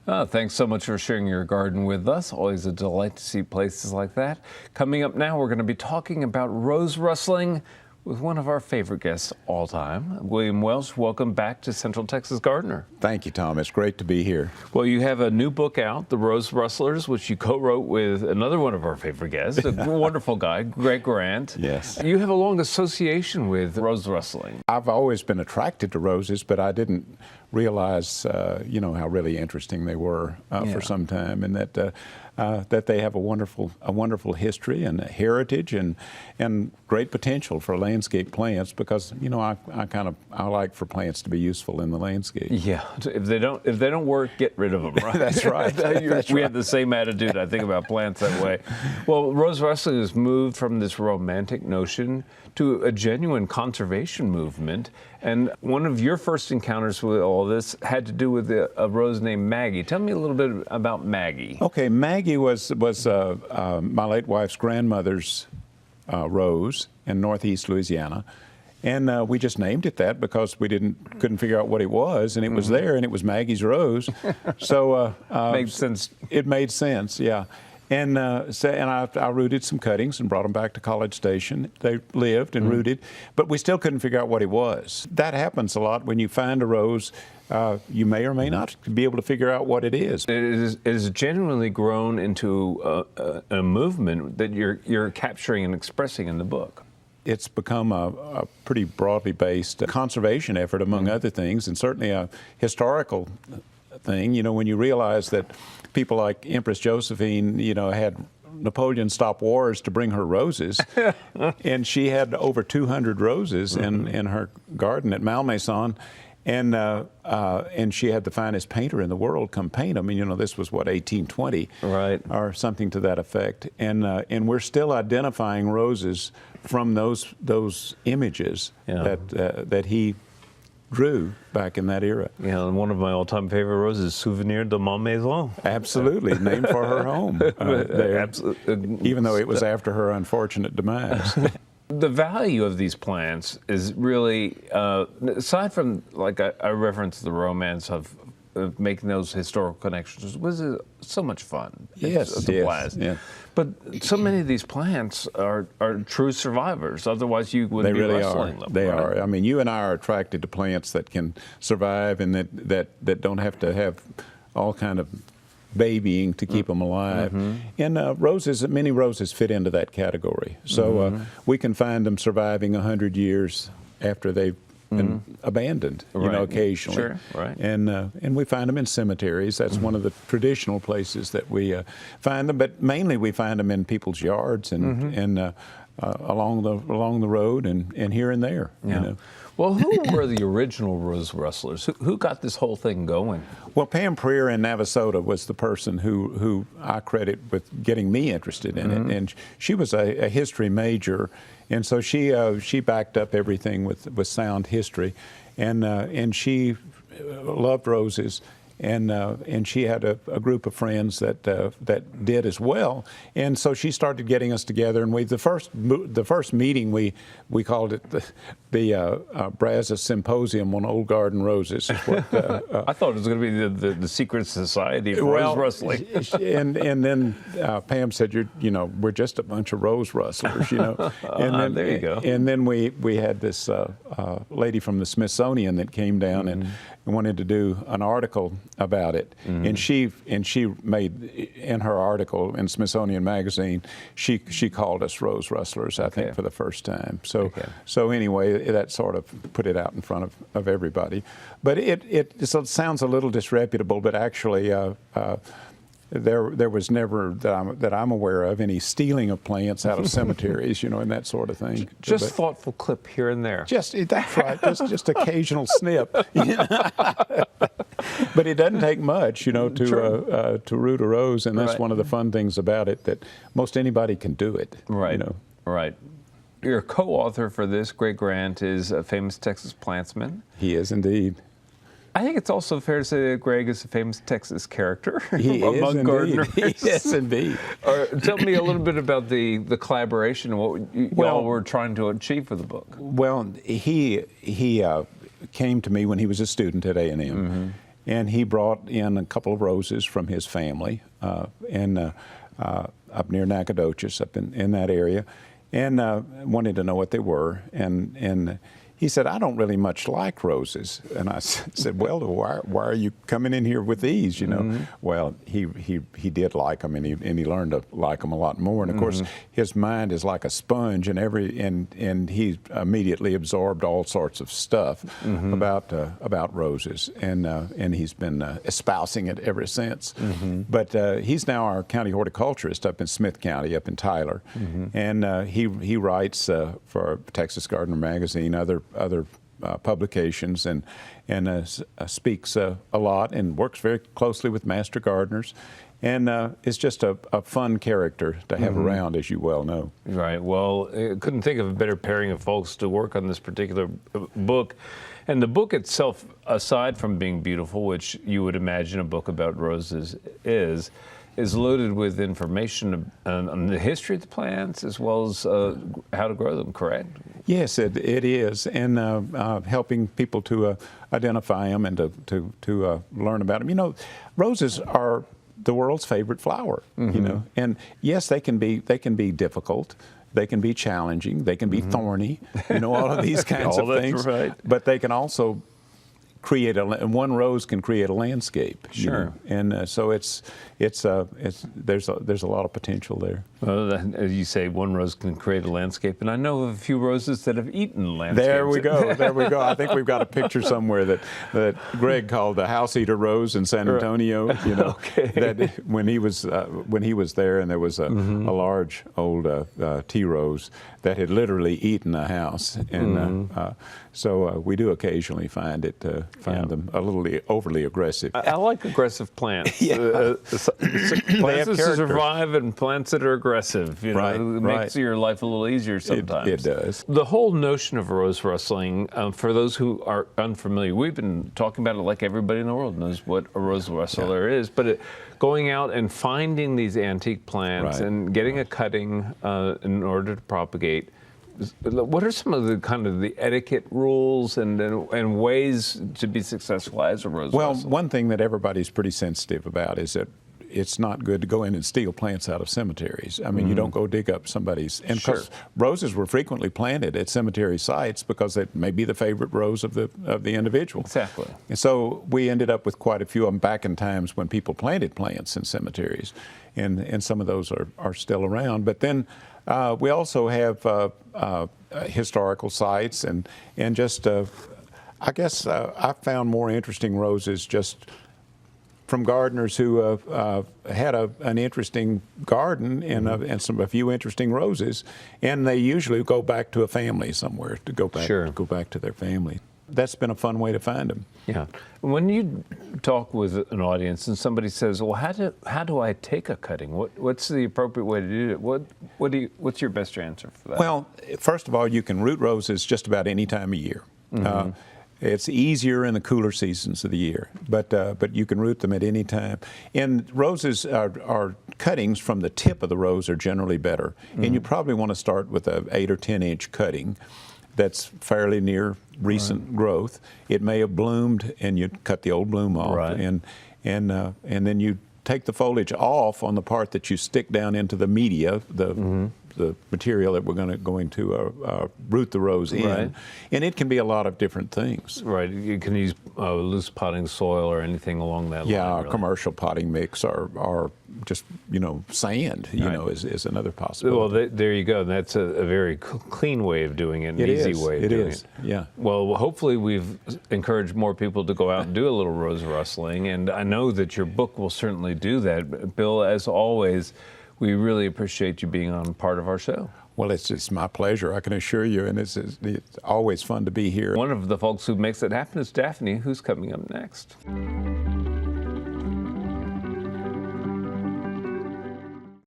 Thanks so much for sharing your garden with us. Always a delight to see places like that. Coming up now, we're going to be talking about rose rustling with one of our favorite guests all time, William Welch. Welcome back to Central Texas Gardener. Thank you, Tom. It's great to be here. Well, you have a new book out, The Rose Rustlers, which you co-wrote with another one of our favorite guests, a wonderful guy, Greg Grant. Yes. You have a long association with rose rustling. I've always been attracted to roses, but I didn't realize, how really interesting they were for some time, and that they have a wonderful history and heritage and great potential for landscape plants, because I like for plants to be useful in the landscape. Yeah, if they don't work, get rid of them. Right? That's right. We have the same attitude, I think, about plants that way. Well, rose rustling has moved from this romantic notion to a genuine conservation movement. And one of your first encounters with all this had to do with a rose named Maggie. Tell me a little bit about Maggie. Okay, Maggie was my late wife's grandmother's rose in northeast Louisiana. And we just named it that because we couldn't figure out what it was, and it was there, and it was Maggie's rose. So made sense. It made sense, yeah. And I rooted some cuttings and brought them back to College Station. They lived and rooted, but we still couldn't figure out what it was. That happens a lot when you find a rose. You may or may not be able to figure out what it is. It is genuinely grown into a movement that you're capturing and expressing in the book. It's become a pretty broadly based conservation effort, among other things, and certainly a historical thing. When you realize that people like Empress Josephine, had Napoleon stop wars to bring her roses, and she had over 200 roses in her garden at Malmaison, and she had the finest painter in the world come paint them. And this was 1820, right, or something to that effect. And we're still identifying roses from those images that he drew back in that era. Yeah, and one of my all-time favorite roses, Souvenir de ma Maison. Absolutely, named for her home there, even though it was after her unfortunate demise. The value of these plants is really, aside from, I referenced the romance of making those historical connections, was so much fun. It's a blast. Yeah. But so many of these plants are true survivors. Otherwise, you wouldn't be rustling them. They are. I mean, you and I are attracted to plants that can survive and that don't have to have all kind of babying to keep them alive. And many roses fit into that category. So we can find them surviving 100 years after they've been abandoned, occasionally. Sure, right. And we find them in cemeteries. That's one of the traditional places that we find them. But mainly we find them in people's yards and along the road and here and there. Yeah. Well, who were the original rose rustlers? Who got this whole thing going? Well, Pam Prier in Navasota was the person who I credit with getting me interested in it. And she was a history major, and so she backed up everything with sound history, and she loved roses. And she had a group of friends that did as well, and so she started getting us together. And the first meeting we called it the Brazos Symposium on Old Garden Roses. Is what, I thought it was going to be the secret society for rose rustling. and then Pam said, we're just a bunch of rose rustlers, And then, there you go. And then we had this lady from the Smithsonian that came down and wanted to do an article about it, and she made, in her article in Smithsonian Magazine, she called us rose rustlers, I think, for the first time. So anyway, that sort of put it out in front of everybody. But it sounds a little disreputable, but actually there was never that I'm aware of any stealing of plants out of cemeteries, and that sort of thing. Just thoughtful clip here and there. That's right. Just occasional snip. But it doesn't take much, to root a rose, and that's one of the fun things about it, that most anybody can do it. Right. Right. Your co-author for this, Greg Grant, is a famous Texas plantsman. He is indeed. I think it's also fair to say that Greg is a famous Texas character among gardeners. Yes, indeed. Tell me a little bit about the collaboration and what y'all were trying to achieve for the book. Well, he came to me when he was a student at A&M, and he brought in a couple of roses from his family up near Nacogdoches, up in that area, and wanted to know what they were. And he said, I don't really much like roses. And I said, well, why are you coming in here with these, you know? Mm-hmm. Well, he did like them, and he learned to like them a lot more. And of course, his mind is like a sponge, and he immediately absorbed all sorts of stuff about roses, and he's been espousing it ever since. But he's now our county horticulturist up in Smith County, up in Tyler, and he writes for Texas Gardener magazine, other publications, and speaks a lot and works very closely with master gardeners, and is just a fun character to have around, as you well know. Right. Well, I couldn't think of a better pairing of folks to work on this particular book. And the book itself, aside from being beautiful, which you would imagine a book about roses is loaded with information on the history of the plants as well as how to grow them, correct? Yes, it is, and helping people to identify them and to learn about them. You know, roses are the world's favorite flower. You know, and yes, they can be difficult. They can be challenging. They can be thorny. You know, all of these kinds of things. Right. But they can also create one rose can create a landscape. Sure. You know? And so there's a lot of potential there. Well, as you say, one rose can create a landscape, and I know of a few roses that have eaten landscapes. There we go. There we go. I think we've got a picture somewhere that Greg called the house eater rose in San Antonio. You know, that when he was there, and there was a large old tea rose that had literally eaten a house, and so we do occasionally find them a little overly aggressive. I like aggressive plants. Plants that survive and plants that are aggressive. You know, it makes your life a little easier sometimes. It does. The whole notion of rose rustling, for those who are unfamiliar, we've been talking about it like everybody in the world knows what a rose rustler is, but going out and finding these antique plants and getting a cutting in order to propagate. What are some of the etiquette rules and ways to be successful as a rose Well, rustler? one thing that everybody's pretty sensitive about is that it's not good to go in and steal plants out of cemeteries. I mean, you don't go dig up somebody's. And because roses were frequently planted at cemetery sites because it may be the favorite rose of the individual. Exactly. And so we ended up with quite a few of them back in times when people planted plants in cemeteries, and some of those are still around. But then we also have historical sites and just I guess I found more interesting roses just from gardeners who had an interesting garden and a few interesting roses, and they usually go back to a family somewhere to go back to their family. That's been a fun way to find them. Yeah. When you talk with an audience and somebody says, "Well, how do I take a cutting? What's the appropriate way to do it?" What's your best answer for that? Well, first of all, you can root roses just about any time of year. It's easier in the cooler seasons of the year, but you can root them at any time. And roses are cuttings from the tip of the rose are generally better. And you probably want to start with a 8 or 10 inch cutting that's fairly near recent growth. It may have bloomed, and you cut the old bloom off, and then you take the foliage off on the part that you stick down into the media, the material that we're going to root the rose in, and it can be a lot of different things. Right, you can use loose potting soil or anything along that line. Yeah, really. Commercial potting mix or just sand, is another possibility. Well, there you go. That's a very clean way of doing it, an easy way of doing it. Yeah. Well, hopefully we've encouraged more people to go out and do a little rose rustling, and I know that your book will certainly do that. Bill, as always, we really appreciate you being on part of our show. Well, it's my pleasure, I can assure you, and it's always fun to be here. One of the folks who makes it happen is Daphne, who's coming up next.